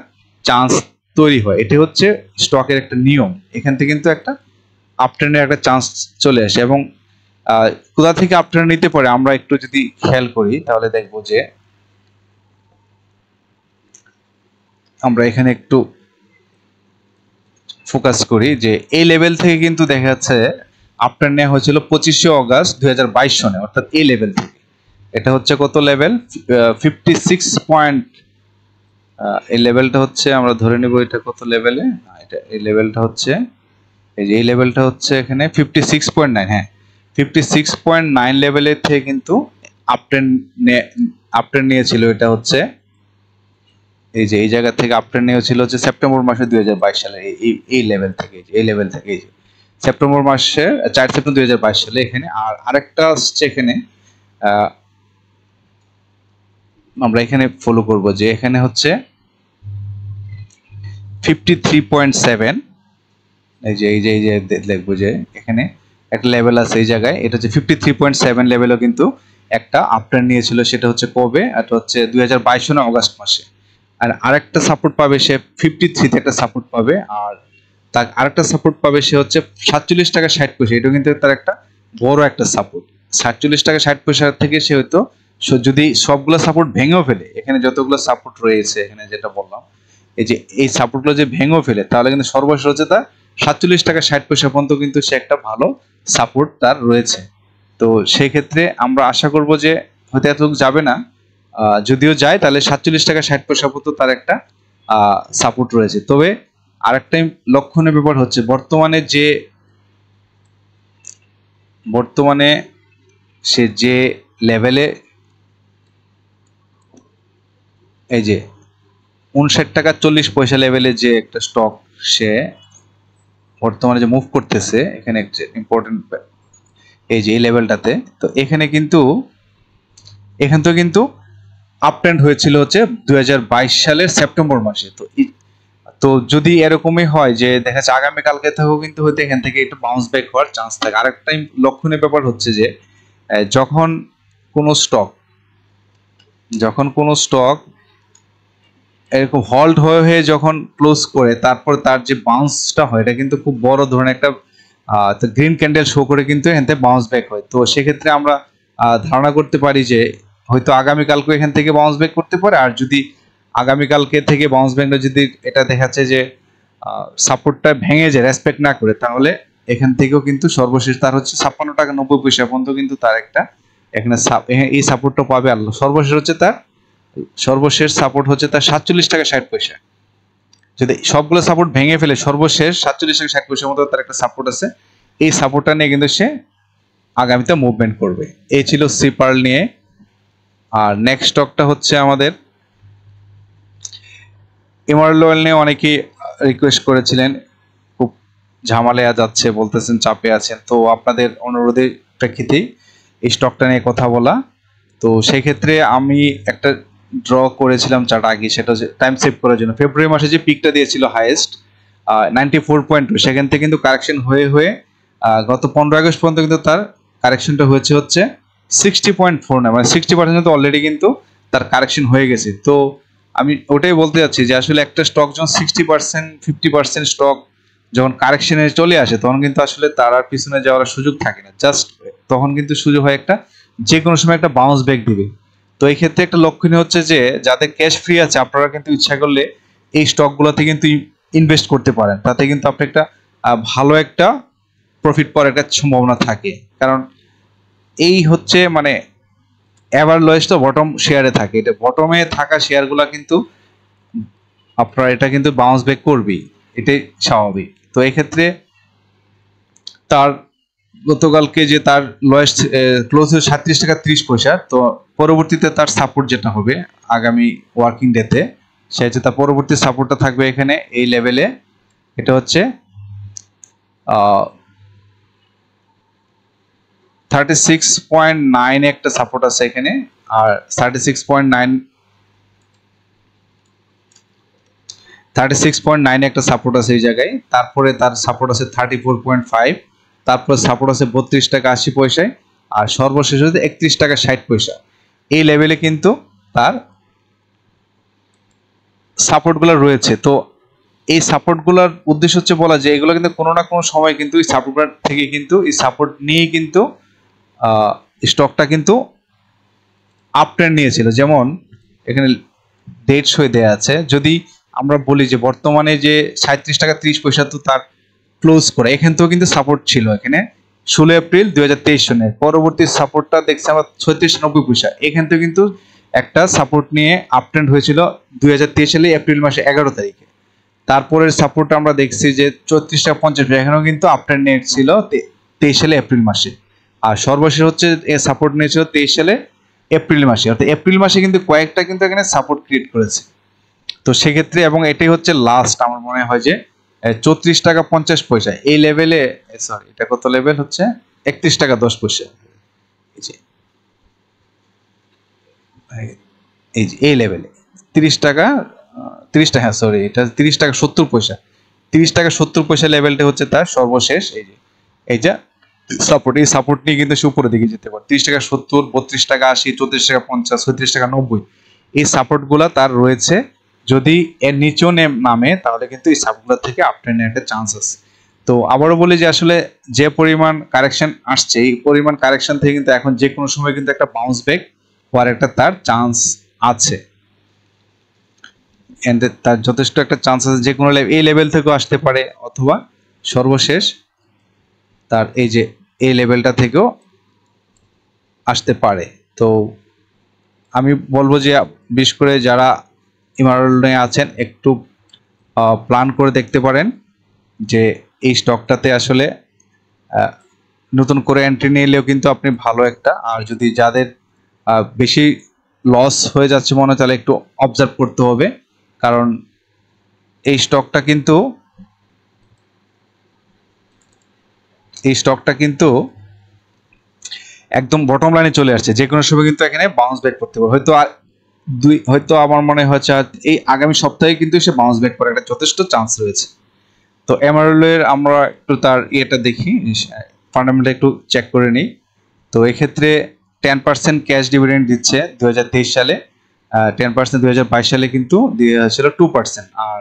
চান্স তৈরি হয়। এটি হচ্ছে স্টকের একটা নিয়ম। এখান থেকে কিন্তু একটা আপট্রেন্ডের একটা চান্স চলে আসে, এবং কোথা থেকে আপট্রেন্ড নিতে পারে আমরা একটু যদি খেয়াল করি তাহলে দেখবো যে আমরা এখানে একটু ফোকাস করি যে এই লেভেল থেকে কিন্তু দেখা যাচ্ছে আপট্রেন্ড নেওয়া হয়েছিল 25শে অগাস্ট 2022 সনে, অর্থাৎ এই লেভেল থেকে। এটা হচ্ছে কত লেভেল 56 এই লেভেলটা হচ্ছে আমরা ধরে নেব এটা কত লেভেলে, এটা এই লেভেলটা হচ্ছে এই যে এই লেভেলটা হচ্ছে এখানে 56.9, হ্যাঁ 56.9 লেভেলের থেকে কিন্তু আপট্রেন্ড নিয়েছিল। এটা হচ্ছে এই যে এই জায়গা থেকে আপট্রেন্ড নিয়েছিল হচ্ছে সেপ্টেম্বর মাসে 2022 সালে এই লেভেল থেকে, এই লেভেল থেকে এই যে সেপ্টেম্বর মাসের 4 সেপ্টেম্বর 2022 সালে এখানে। আর আরেকটা আসছে এখানে আমরা এখানে ফলো করব যে এখানে হচ্ছে 53.7, এই যে দেখবো যে এখানে একটা লেভেল আছে এই জায়গায়, এটা হচ্ছে 53.7 লেভেলও কিন্তু একটা আপট্রেন্ড নিয়েছিল। সেটা হচ্ছে কবে, এটা হচ্ছে 2022 সনের অগাস্ট মাসে। আর আরেকটা সাপোর্ট পাবে সে 53 তে একটা সাপোর্ট পাবে, আর তার আরেকটা সাপোর্ট পাবে সে হচ্ছে 47 টাকা 60 পয়সা। এটা কিন্তু তার একটা বড় একটা সাপোর্ট। 47 টাকা 60 পয়সা থেকে সে হয়তো যদি সবগুলো সাপোর্ট ভেঙেও ফেলে, এখানে যতগুলো সাপোর্ট রয়েছে এখানে যেটা বললাম এই যে এই সাপোর্টগুলো যে ভেঙেও ফেলে তাহলে কিন্তু সর্বশেষ হচ্ছে তার 47 টাকা 60 পয়সা পর্যন্ত কিন্তু সে একটা ভালো সাপোর্ট তার রয়েছে। তো সেই ক্ষেত্রে আমরা আশা করব যে হয়তো এতটুকু যাবে না, যদিও যায় তাহলে 47 টাকা 60 পয়সা পর্যন্ত তার একটা সাপোর্ট রয়েছে। তবে আরেকটা লক্ষণীয় ব্যাপার হচ্ছে বর্তমানে সে যে লেভেলে এই যে 59 টাকা 40 পয়সা লেভেলে যে একটা স্টক সে বর্তমানে যে মুভ করতেছে, এখানে একটা ইম্পর্টেন্ট এই যে এই লেভেলটাতে। তো এখানে কিন্তু এখান থেকে কিন্তু আপ ট্রেন্ড হয়েছিল হচ্ছে 2022 সালের সেপ্টেম্বর মাসে। তো যদি এরকমই হয় যে দেখা যাচ্ছে আগামীকালকে থেকেও কিন্তু হয়তো এখান থেকে একটু বাউন্স ব্যাক হওয়ার চান্স থাকে। আরেকটা লক্ষণীয় ব্যাপার হচ্ছে যে যখন কোনো স্টক এরকম হল্ড হয়ে হয়ে যখন ক্লোজ করে তারপর তার যে বাউন্সটা হয় এটা কিন্তু খুব বড় ধরনের একটা গ্রিন ক্যান্ডেল শো করে কিন্তু এখান থেকে বাউন্স ব্যাক হয়। তো সেক্ষেত্রে আমরা ধারণা করতে পারি যে হয়তো আগামীকালকে এখান থেকে বাউন্স ব্যাক করতে পারে। আর যদি আগামীকালকে থেকে বাউন্স ব্যাকটা যদি এটা দেখাচ্ছে যে সাপোর্টটা ভেঙে যায় রেসপেক্ট না করে, তাহলে এখান থেকেও কিন্তু সর্বশেষ তার হচ্ছে 56 টাকা 90 পয়সা পর্যন্ত কিন্তু তার একটা এখানে এই সাপোর্টটা পাবে। আল্লাহ সর্বশেষ সাপোর্ট হচ্ছে তার 47 টাকা 60 পয়সা। যদি সবগুলো সাপোর্ট ভেঙে ফেলে সর্বশেষ 47 টাকা 60 পয়সার মতো তার একটা সাপোর্ট আছে। এই সাপোর্টটা নিয়ে কিন্তু সে আগামীতে মুভমেন্ট করবে। এই ছিল সিপার্ল নিয়ে। আর নেক্সট স্টকটা হচ্ছে আমাদের এমারাল্ড অয়েল নিয়ে অনেকেই রিকোয়েস্ট করেছিলেন, খুব ঝামেলায় যাচ্ছে বলতেছেন, চাপে আছেন। তো আপনাদের অনুরোধের প্রেক্ষিতেই এই স্টকটা নিয়ে কথা বলা। তো সেই ক্ষেত্রে আমি একটা ড্র করেছিলাম চার্ট আগে, সেটা হচ্ছে টাইম সেভ করার জন্য। ফেব্রুয়ারি মাসে যে পিকটা দিয়েছিল হাইয়েস্ট 94.2, সেখান থেকে কিন্তু কারেকশন হয়ে হয়ে গত 15 আগস্ট পর্যন্ত কিন্তু তার কারেকশনটা হচ্ছে 60.49, মানে 60% কিন্তু অলরেডি কিন্তু তার কারেকশন হয়ে গেছে। তো আমি ওটাই বলতে যাচ্ছি যে আসলে একটা স্টক যখন 60% 50% স্টক যখন কারেকশনে চলে আসে তখন কিন্তু আসলে তার আর পিছনে যাওয়ার সুযোগ থাকে না। জাস্ট তখন কিন্তু সুযোগ হয় একটা যে কোনো সময় একটা বাউন্স ব্যাক দিবে। তো এই ক্ষেত্রে একটা লক্ষণীয় হচ্ছে যে যাদের ক্যাশ ফ্রি আছে আপনারা কিন্তু ইচ্ছা করলে এই স্টকগুলোতে কিন্তু ইনভেস্ট করতে পারেন। তাতে কিন্তু আপনি একটা ভালো একটা প্রফিট পাওয়ার একটা সম্ভাবনা থাকে। কারণ এই হচ্ছে মানে এভার লোয়েস্ট বটম শেয়ারে থাকে, এটা বটমে থাকা শেয়ারগুলো কিন্তু আপনার এটা কিন্তু বাউন্স ব্যাক করবেই, এটাই স্বাভাবিক। তো এই ক্ষেত্রে তার গতকালকে যে তার লোয়েস্ট ক্লোজ হয়ে 37 টাকা 30 পয়সা। তো পরবর্তীতে তার সাপোর্ট যেটা হবে আগামী ওয়ার্কিং ডেতে, সে হচ্ছে তার পরবর্তী সাপোর্টটা থাকবে এখানে এই লেভেলে। এটা হচ্ছে 36.9 একটা সাপোর্ট আছে এখানে। আর 36.9 একটা সাপোর্ট আছে এই জায়গায়। তারপরে তার সাপোর্ট আছে 34.5, তারপর সাপোর্ট আছে 32 টাকা 80 পয়সায়, আর সর্বশেষ হচ্ছে 31 টাকা 60 পয়সা। এই লেভেলে কিন্তু তার সাপোর্টগুলো রয়েছে। তো এই সাপোর্টগুলোর উদ্দেশ্য হচ্ছে বলা যে এগুলো কিন্তু কোনো না কোনো সময় কিন্তু এই সাপোর্ট থেকে কিন্তু এই সাপোর্ট নিয়ে কিন্তু স্টকটা কিন্তু আপ ট্রেন্ড নিয়েছিল। যেমন এখানে ডেট সই দেয়া আছে, যদি আমরা বলি যে বর্তমানে যে 37 টাকা 30 পয়সা তো তার ক্লোজ করে, এখান থেকেও কিন্তু সাপোর্ট ছিল এখানে 16 এপ্রিল 2023 সনের। পরবর্তী সাপোর্টটা দেখছি আমরা 36.90 পয়সা, এখান থেকে কিন্তু একটা সাপোর্ট নিয়ে আপ ট্রেন্ড হয়েছিল 2023 সালে এপ্রিল মাসে 11 তারিখে। তারপরের সাপোর্ট আমরা দেখছি যে 34 টাকা 50 পয়সা, এখানেও কিন্তু আপ ট্রেন্ড নিয়েছিল 23 সালে এপ্রিল মাসে। আর সর্বশেষ হচ্ছে সাপোর্ট নিয়েছিল 23 সালে এপ্রিল মাসে। অর্থাৎ এপ্রিল মাসে কিন্তু কয়েকটা কিন্তু এখানে সাপোর্ট ক্রিয়েট করেছে। তো সেক্ষেত্রে এবং এটাই হচ্ছে লাস্ট আমার মনে হয় যে 34 টাকা 50 পয়সা এই লেভেলে, সরি এটা কত লেভেল হচ্ছে 31 টাকা 10 পয়সা। এই যে এই লেভেলে 30 টাকা 30 টাকা, হ্যাঁ সরি এটা 30 টাকা 70 পয়সা। 30 টাকা 70 পয়সা লেভেলটা হচ্ছে তার সর্বশেষ এই যে সাপোর্ট। এই সাপোর্ট নিয়ে কিন্তু সে উপরের দিকে যেতে পারে। 30 টাকা 70, 32 টাকা 80, 34 টাকা 50, 36 টাকা 90, এই সাপোর্টগুলো তার রয়েছে। যদি এর নিচেও নামে তাহলে কিন্তু এই সাপোর্টগুলো থেকে আপ ট্রেন্ডের একটা চান্স আছে। তো আবারও বলি যে আসলে যে পরিমাণ কারেকশন আসছে এই পরিমাণ কারেকশন থেকে কিন্তু এখন যে কোনো সময় কিন্তু একটা বাউন্স ব্যাক হওয়ার একটা তার চান্স আছে। এন্ড তার যথেষ্ট একটা চান্স আছে যে কোনো এই লেভেল থেকেও আসতে পারে, অথবা সর্বশেষ তার এই যে এই লেভেলটা থেকেও আসতে পারে। তো আমি বলবো যে বিশেষ করে যারা এমারাল্ড নিয়ে আছেন একটু প্ল্যান করে দেখতে পারেন যে এই স্টকটাতে আসলে নতুন করে এন্ট্রি নিলেও কিন্তু আপনি ভালো একটা, আর যদি যাদের বেশি লস হয়ে যাচ্ছে মনে হয় তাহলে একটু অবজার্ভ করতে হবে। কারণ এই স্টকটা কিন্তু একদম বটম লাইনে চলে আসছে, যে কোনো সময় কিন্তু এখানে বাউন্স ব্যাক করতে পারে। হয়তো আমার মনে হচ্ছে এই আগামী সপ্তাহে কিন্তু সে বাউন্স ব্যাক করার একটা যথেষ্ট চান্স রয়েছে। তো এমআরএল আমরা একটু তার ইয়েটা দেখি, ফান্ডামেন্টাল একটু চেক করে নিই। তো এক্ষেত্রে 10% ক্যাশ ডিভিডেন্ড দিচ্ছে 2023 সালে, 10% 2022 সালে কিন্তু ছিল 2%, আর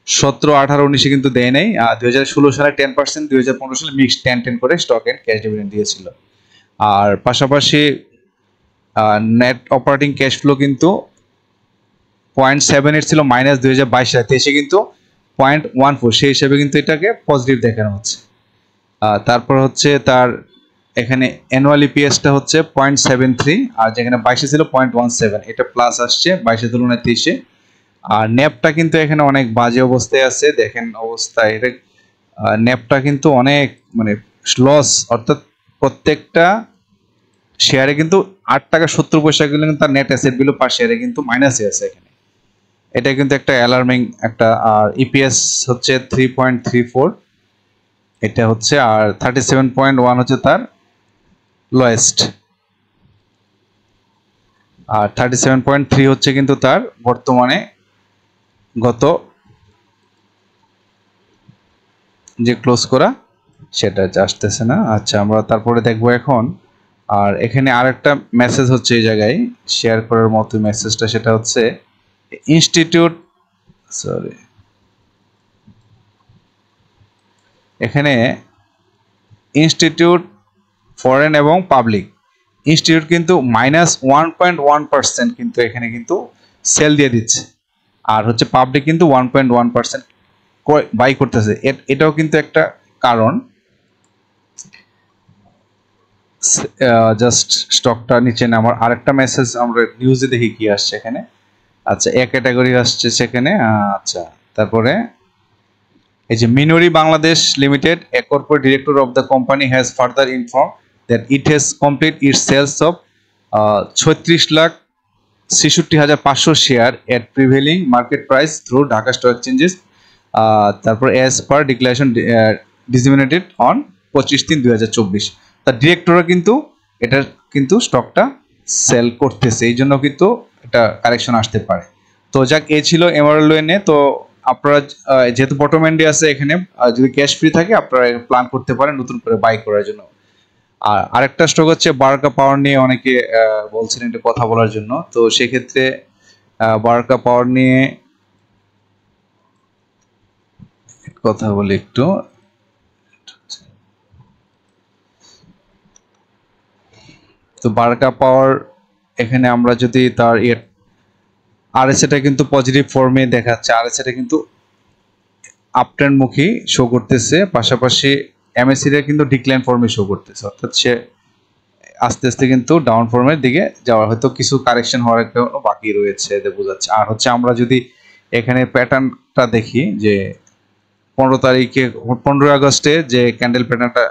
17, 18, 19 কিন্তু দেয় নাই। 2016 সালে 10%, 2015 সালে মিক্সড 10-10 করে স্টক এন্ড ক্যাশ ডিভিডেন্ড দিয়েছিল। আর পাশাপাশি নেট অপারেটিং ক্যাশ ফ্লো কিন্তু 0.78 ছিল মাইনাস 2022 সালে, এসে কিন্তু 0.14, সেই হিসেবে কিন্তু এটাকে পজিটিভ দেখানো হচ্ছে। তারপর হচ্ছে তার এখানে অ্যানুয়াল ইপিএসটা হচ্ছে 0.73, আর যেখানে 22 ছিল 0.17, এটা প্লাস আসছে 22 তুলনায় 23। আর ন্যাপটা কিন্তু এখানে অনেক বাজে অবস্থায় আছে, দেখেন অবস্থায় এটা ন্যাপটা কিন্তু অনেক মানে লস, অর্থাৎ প্রত্যেকটা শেয়ারে কিন্তু 8.70 টাকা কিন্তু তার নেট অ্যাসেট ভ্যালু পার শেয়ারে কিন্তু মাইনাসে আছে এখানে। এটা কিন্তু একটা অ্যালার্মিং একটা। আর ইপিএস হচ্ছে 3.34, এটা হচ্ছে, আর 37.1 হচ্ছে তার লোয়েস্ট, আর 37.3 হচ্ছে কিন্তু তার বর্তমানে গত যে ক্লোজ করা সেটা আসতেছে না। আচ্ছা, আমরা তারপরে দেখবো এখন। আর এখানে আরেকটা মেসেজ হচ্ছে এই জায়গায় শেয়ার করার মতো মেসেজটা, সেটা হচ্ছে এখানে ইনস্টিটিউট ফরেন এবং পাবলিক ইনস্টিটিউট কিন্তু -1.1% কিন্তু এখানে কিন্তু সেল দিয়ে দিচ্ছে, আর হচ্ছে পাবলিক কিন্তু 1.1% বাই করতেছে। এটাও কিন্তু একটা কারণ। জাস্ট স্টকটা নিচে নামার আরেকটা মেসেজ আমরা নিউজে দেখি কি আসছে এখানে। আচ্ছা, এ ক্যাটাগরি আসছে সেখানে। আচ্ছা, তারপরে এই যে মিনরি Bangladesh limited, a corporate director of the company has further inform that it has complete its sales of 36,66,500 share at prevailing market price through Dhaka stock exchanges, তারপর as per declaration disseminated on 25/3/2024। তার ডিরেক্টররা কিন্তু এটার কিন্তু স্টকটা সেল করতেছে, এই জন্য কিন্তু এটা কারেকশন আসতে পারে। তো যাক, এ ছিল এমআরএল এনে। তো আপনারা যেহেতু বটম এন্ডে আছে এখানে, যদি ক্যাশ ফ্রি থাকে আপনারা প্ল্যান করতে পারেন নতুন করে বাই করার জন্য। আর আরেকটা স্টক হচ্ছে বারকা পাওয়ার, নিয়ে অনেকে বলছেন এটা কথা বলার জন্য। তো সেক্ষেত্রে বারকা পাওয়ার নিয়ে কথা বলি একটু। তো বারকা পাওয়ার এখানে আমরা যদি তার আরএসএটা কিন্তু পজিটিভ ফর্মে দেখাচ্ছে, আরএসএটা কিন্তু আপট্রেন্ড মুখী শো করতেছে, পাশাপাশি এমএসসিটা কিন্তু ডিক্লাইন ফর্মে শো করতেছে, অর্থাৎ সে আস্তে আস্তে কিন্তু ডাউন ফর্মের দিকে যাওয়ার হয়তো কিছু কারেকশন হওয়ার একটা বাকি রয়েছে বোঝাচ্ছে। আর হচ্ছে আমরা যদি এখানে প্যাটার্নটা দেখি যে 15 আগস্টে যে ক্যান্ডেল প্যাটার্নটা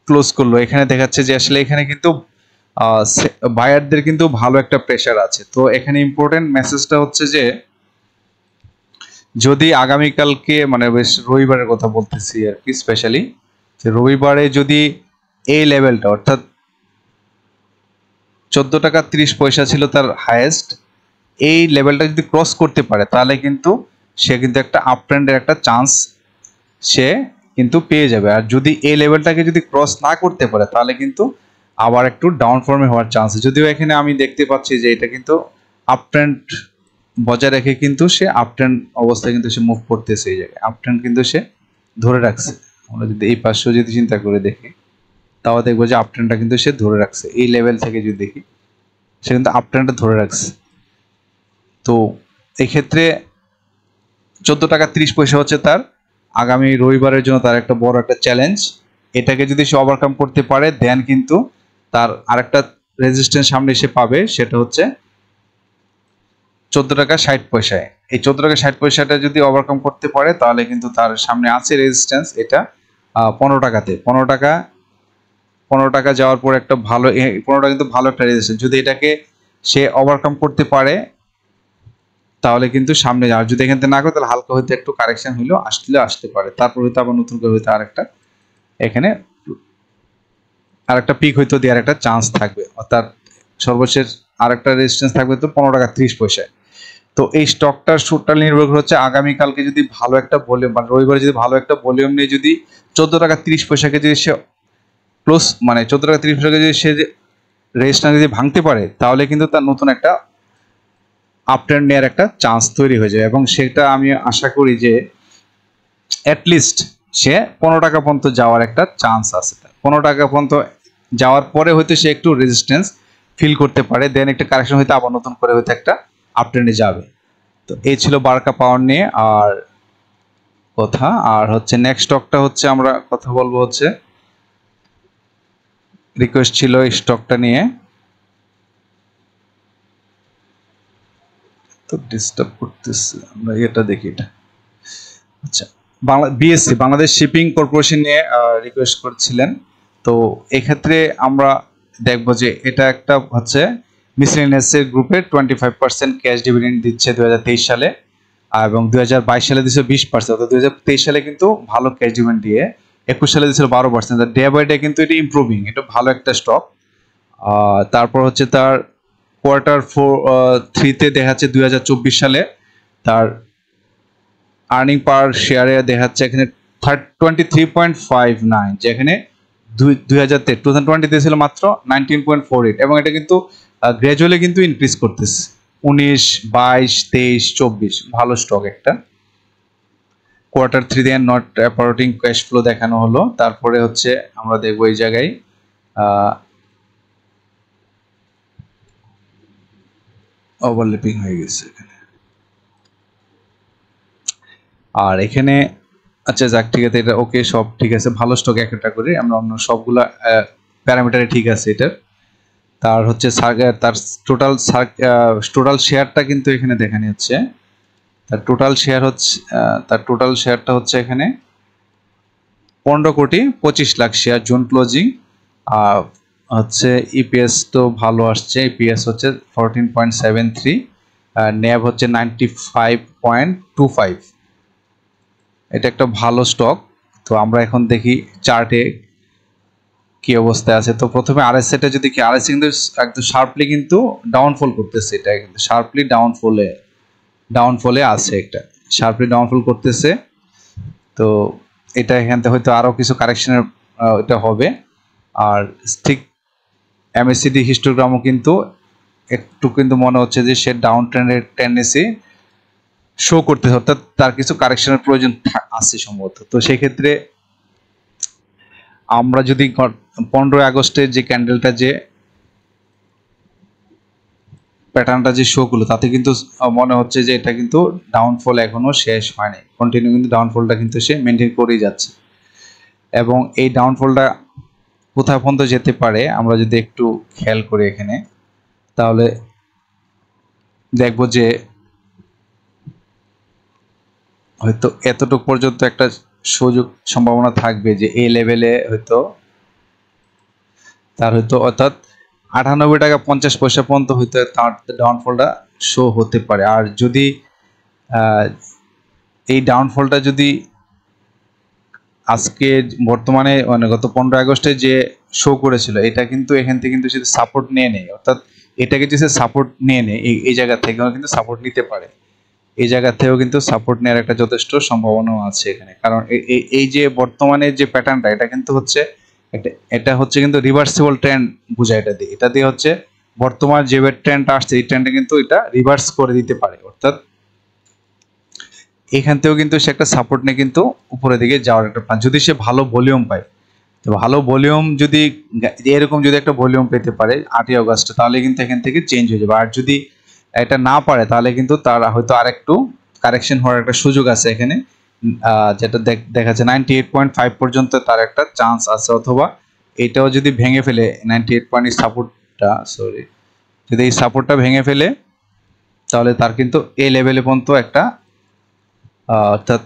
ক্লোজ করলো, এখানে দেখাচ্ছে যে আসলে এখানে কিন্তু বায়ারদের কিন্তু ভালো একটা প্রেসার আছে। তো এখানে ইম্পর্টেন্ট মেসেজটা হচ্ছে যে যদি আগামীকালকে মানে বেশ রবিবারের কথা বলতেছি আর কি, স্পেশালি যে রবিবারে যদি এই লেভেলটা অর্থাৎ 14.30 টাকা ছিল তার হাইয়েস্ট, এই লেভেলটা যদি ক্রস করতে পারে তাহলে কিন্তু সে কিন্তু একটা আপ ট্রেন্ডের একটা চান্স সে কিন্তু পেয়ে যাবে। আর যদি এই লেভেলটাকে যদি ক্রস না করতে পারে তাহলে কিন্তু আবার একটু ডাউন ফর্মে হওয়ার চান্স। যদিও এখানে আমি দেখতে পাচ্ছি যে এটা কিন্তু আপ ট্রেন্ড বজায় রেখে কিন্তু সে আপ ট্রেন্ড অবস্থায় কিন্তু সে মুভ করতেছে, এই জায়গায় আপ ট্রেন্ড কিন্তু সে ধরে রাখছে। আমরা যদি এই পাশেও যদি চিন্তা করে দেখি তাও দেখবো যে আপ ট্রেন্ডটা কিন্তু সে ধরে রাখছে, এই লেভেল থেকে যদি দেখি সে কিন্তু আপ ট্রেন্ডটা ধরে রাখছে। তো এই ক্ষেত্রে 14.30 টাকা হচ্ছে তার আগামী রবিবারের জন্য তার একটা বড় একটা চ্যালেঞ্জ। এটাকে যদি সে ওভারকাম করতে পারে দেন কিন্তু তার আরেকটা রেজিস্ট্যান্স সামনে এসে পাবে, সেটা হচ্ছে 14.60 টাকা। এই 14.60 টাকাটা যদি ওভারকাম করতে পারে তাহলে কিন্তু তার সামনে আছে রেজিস্ট্যান্স, এটা 15 টাকাতে। 15 টাকা যাওয়ার পর একটা ভালো 15 টাকা কিন্তু ভালো একটা রেজিস্ট্যান্স, যদি এটাকে সে ওভারকাম করতে পারে তাহলে কিন্তু সামনে যাওয়ার। যদি এখান থেকে না করে তাহলে হালকা হইতে একটু কারেকশন হইলেও আসতে পারে, তারপর হয়তো আবার নতুন করে হয়তো আরেকটা এখানে আরেকটা পিক হয়তো দেওয়ার একটা চান্স থাকবে, অর্থাৎ সর্বশেষ আরেকটা রেজিস্ট্যান্স থাকবে তো 15 টাকা 30 পয়সায়। তো এই স্টকটার টোটাল নির্ভর হচ্ছে আগামীকালকে যদি ভালো একটা ভলিউম, মানে রবিবারে যদি ভালো একটা ভলিউম নিয়ে যদি 14 টাকা 30 পয়সাকে যদি সে ক্লোজ, মানে 14 টাকা 30 পয়সাকে যদি সে রেজিস্ট্যান্স যদি ভাঙতে পারে, তাহলে কিন্তু তার নতুন একটা আপট্রেন্ড নেওয়ার একটা চান্স তৈরি হয়ে যায়। এবং সেটা আমি আশা করি যে অ্যাটলিস্ট সে 15 টাকা পর্যন্ত যাওয়ার একটা চান্স আছে। 15 টাকা পর্যন্ত যাওয়ার পরে হয়তো সে একটু রেজিস্ট্যান্স ফিল করতে পারে, দেন একটা কারেকশন হয়তো আবার নতুন করে হয়তো একটা আপট্রেন্ডে যাবে। তো এই ছিল বার্কা পাওয়ার নিয়ে আর কথা। আর হচ্ছে নেক্সট স্টকটা হচ্ছে আমরা কথা বলবো হচ্ছে, রিকোয়েস্ট ছিল এই স্টকটা নিয়ে, তো ডিস্টার্ব করতেছে, আমরা এটা দেখি। এটা আচ্ছা, বিএসসি বাংলাদেশ শিপিং কর্পোরেশন নিয়ে রিকোয়েস্ট করছিলেন। তো এক্ষেত্রে আমরা দেখবো যে এটা একটা হচ্ছে মিসেলেনিয়াসের গ্রুপে 25% ক্যাশ ডিভিডেন্ড দিচ্ছে 2023 সালে, এবং 2022 সালে দিচ্ছে 20%। অর্থাৎ 2023 সালে কিন্তু ভালো ক্যাশ ডিভিডেন্ড দিয়ে 21 সালে দিচ্ছিল 12%। ডে বাই ডে কিন্তু এটা ইমপ্রুভিং, এটা ভালো একটা স্টক। তারপর হচ্ছে তার Q3-তে দেখাচ্ছে 2024 সালে তার আর্নিং পার শেয়ারে দেখাচ্ছে এখানে 23.59, যেখানে 2020 ছিল মাত্র 19.48, এবং এটা কিন্তু গ্র্যাজুয়ালি কিন্তু ইনক্রিজ করতেছে 19, 22, 23, 24, ভালো স্টক একটা। Q3 দিয়ে নট অপারেটিং ক্যাশ ফ্লো দেখানো হলো। তারপরে হচ্ছে আমরা দেখবো এই জায়গায় ওভারল্যাপিং হয়ে গেছে এখানে, আর এখানে আচ্ছা যাক ঠিক আছে, এটা ওকে, সব ঠিক আছে, ভালো স্টক একটা করে আমরা অন্য সবগুলা প্যারামিটারে ঠিক আছে এটার। তার হচ্ছে তার টোটাল শেয়ারটা কিন্তু এখানে দেখানো হচ্ছে, তার টোটাল শেয়ারটা হচ্ছে এখানে 15,25,00,000 শেয়ার জুন ক্লোজিং। হচ্ছে ইপিএস তো ভালো আসছে, ইপিএস হচ্ছে 14.73, ন্যাব হচ্ছে 95.25। এটা একটা ভালো স্টক। তো আমরা এখন দেখি চার্টে কি অবস্থায় আছে। তো প্রথমে আরএসএটা যদি কি, আরএসএ কিন্তু একদম শার্পলি কিন্তু ডাউনফল করতেছে, এটা কিন্তু শার্পলি ডাউনফলে আছে, একটা শার্পলি ডাউনফল করতেছে। তো এটা এখান থেকে হয়তো আরো কিছু কারেকশনের এটা হবে। আর ঠিক এমএসসিডি হিস্টোগ্রামও কিন্তু একটু কিন্তু মনে হচ্ছে যে সে ডাউন ট্রেন্ডের টেন্ডেন্সি শো করতে, অর্থাৎ তার কিছু কারেকশনের প্রয়োজন আছে সম্ভবত। তো সেক্ষেত্রে আমরা যদি 15 আগস্টের যে ক্যান্ডেলটা যে প্যাটার্নটা যে শো করলো, তাতে কিন্তু মনে হচ্ছে যে এটা কিন্তু ডাউনফল এখনো শেষ হয়নি, কন্টিনিউ কিন্তু ডাউনফলটা কিন্তু সে মেনটেন করেই যাচ্ছে। এবং এই ডাউনফলটা কোথায় পর্যন্ত যেতে পারে আমরা যদি একটু খেয়াল করি এখানে, তাহলে দেখবো যে হয়তো এতটুকু পর্যন্ত একটা সুযোগ সম্ভাবনা থাকবে যে এই লেভেলে হয়তো তার হয়তো, অর্থাৎ 98 টাকা 50 পয়সা পর্যন্ত হয়তো তার ডাউনফলটা শো হতে পারে। আর যদি এই ডাউনফলটা যদি আজকে বর্তমানে মানে গত 15 আগস্টে যে শো করেছিল, এটা কিন্তু এখান থেকে কিন্তু যদি সাপোর্ট নিয়ে নেয়, অর্থাৎ এটাকে যদি সাপোর্ট নিয়ে নেয় এই জায়গা থেকেও কিন্তু সাপোর্ট নিতে পারে, এই জায়গা থেকেও কিন্তু সাপোর্ট নেওয়ার একটা যথেষ্ট সম্ভাবনাও আছে এখানে। কারণ এই যে বর্তমানে যে প্যাটার্নটা, এটা কিন্তু হচ্ছে এটা হচ্ছে কিন্তু রিভার্সিবল ট্রেন্ড বোঝায়, এটা দিয়ে হচ্ছে বর্তমান যে ট্রেন্ডটা আসছে এই ট্রেন্ডে কিন্তু এটা রিভার্স করে দিতে পারে, অর্থাৎ এখান থেকেও কিন্তু সে একটা সাপোর্ট নিয়ে কিন্তু উপরের দিকে যাওয়ার একটা প্ল্যান, যদি সে ভালো ভলিউম পায়। তো ভালো ভলিউম যদি এরকম যদি একটা ভলিউম পেতে পারে 8ই আগস্ট, তাহলে কিন্তু এখান থেকে চেঞ্জ হয়ে যাবে। আর যদি এটা না পারে, তাহলে কিন্তু তার হয়তো আরেকটু কারেকশন হওয়ার একটা সুযোগ আছে এখানে, যেটা দেখাচ্ছে 98.5 পর্যন্ত তার একটা চান্স আছে। অথবা এটাও যদি ভেঙে ফেলে 98 পয়েন্ট সাপোর্টটা, যদি এই সাপোর্টটা ভেঙে ফেলে, তাহলে তার কিন্তু এই লেভেলে পর্যন্ত একটা অর্থাৎ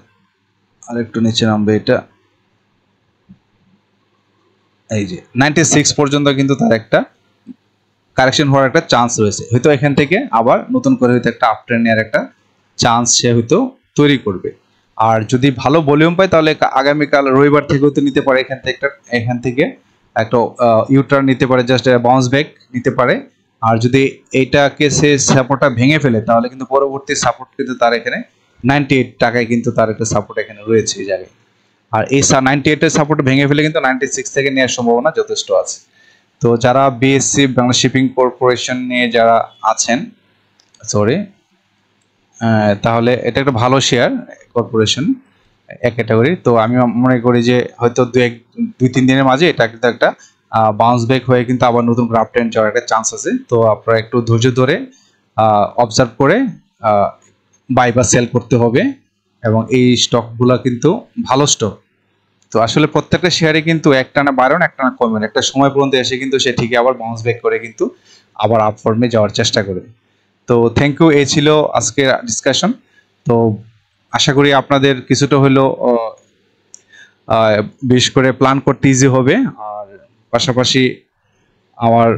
আরেকটু নিচে নামবে, এটা এই যে 96 পর্যন্ত কিন্তু তার একটা কারেকশন হওয়ার একটা চান্স রয়েছে। হয়তো এখান থেকে আবার নতুন করে হয়তো একটা আপট্রেন্ড নেওয়ার একটা চান্স সে হয়তো তৈরি করবে। আর যদি ভালো ভলিউম পায়, তাহলে আগামীকাল রবিবার থেকে হয়তো নিতে পারে এখান থেকে একটা ইউটার্ন নিতে পারে, জাস্ট বাউন্স ব্যাক নিতে পারে। আর যদি এইটাকে সে সাপোর্টটা ভেঙে ফেলে তাহলে কিন্তু পরবর্তী সাপোর্ট কিন্তু তার এখানে 98 টাকায় কিন্তু তার একটা সাপোর্ট এখানে রয়েছে এই জায়গায়। আর এই 98 এর সাপোর্ট ভেঙে ফেলে কিন্তু 96 থেকে নেওয়ার সম্ভাবনা যথেষ্ট আছে। তো যারা বিএসসি বাংলা শিপিং কর্পোরেশন নিয়ে যারা আছেন, সরি, তাহলে এটা একটা ভালো শেয়ার কর্পোরেশন এক ক্যাটাগরি। তো আমি মনে করি যে হয়তো দুই তিন দিনের মাঝে এটা কিন্তু একটা বাউন্স ব্যাক হয়ে কিন্তু আবার নতুন গ্রাফ ট্রেন্ড যাওয়ার একটা চান্স আছে। তো আপনারা একটু ধৈর্য ধরে অবজার্ভ করে বাই বা সেল করতে হবে, এবং এই স্টকগুলো কিন্তু ভালো স্টক। তো আসলে প্রত্যেকটা শেয়ারে কিন্তু একটানা বাড়ানো একটানা কমে, একটা সময় পর্যন্ত এসে কিন্তু সে ঠিকই আবার বাউন্স ব্যাক করে কিন্তু আবার আপ ফর্মে যাওয়ার চেষ্টা করে। তো থ্যাংক ইউ, এই ছিল আজকের ডিসকাশন। তো আশা করি আপনাদের কিছুটা হলেও বিশেষ করে প্ল্যান করতে ইজি হবে। আর পাশাপাশি আমার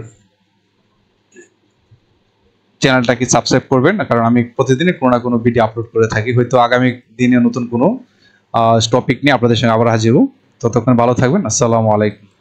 চ্যানেলটাকে সাবস্ক্রাইব করবেন, কারণ আমি প্রতিদিনই কোনো না কোনো ভিডিও আপলোড করে থাকি। হয়তো আগামী দিনে নতুন কোনো টপিক নিয়ে আপনাদের সঙ্গে আবার হাজির হব। ততক্ষণ ভালো থাকবেন। আসসালামু আলাইকুম।